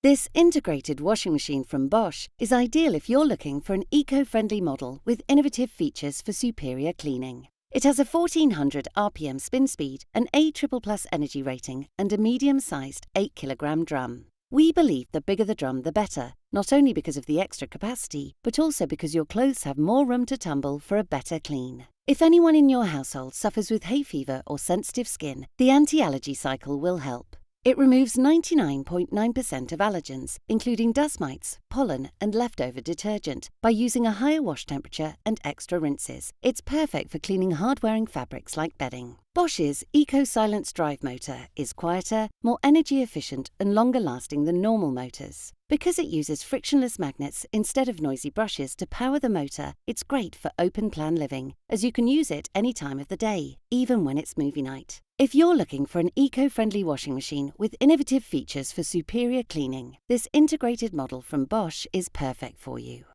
This integrated washing machine from Bosch is ideal if you're looking for an eco-friendly model with innovative features for superior cleaning. It has a 1400 RPM spin speed, an A++ energy rating, and a medium-sized 8-kilogram drum. We believe the bigger the drum, the better, not only because of the extra capacity, but also because your clothes have more room to tumble for a better clean. If anyone in your household suffers with hay fever or sensitive skin, the Anti-Allergy Cycle will help. It removes 99.9% of allergens, including dust mites, pollen, and leftover detergent, by using a higher wash temperature and extra rinses. It's perfect for cleaning hard-wearing fabrics like bedding. Bosch's EcoSilence Drive motor is quieter, more energy efficient, and longer lasting than normal motors. Because it uses frictionless magnets instead of noisy brushes to power the motor, it's great for open-plan living, as you can use it any time of the day, even when it's movie night. If you're looking for an eco-friendly washing machine with innovative features for superior cleaning, this integrated model from Bosch is perfect for you.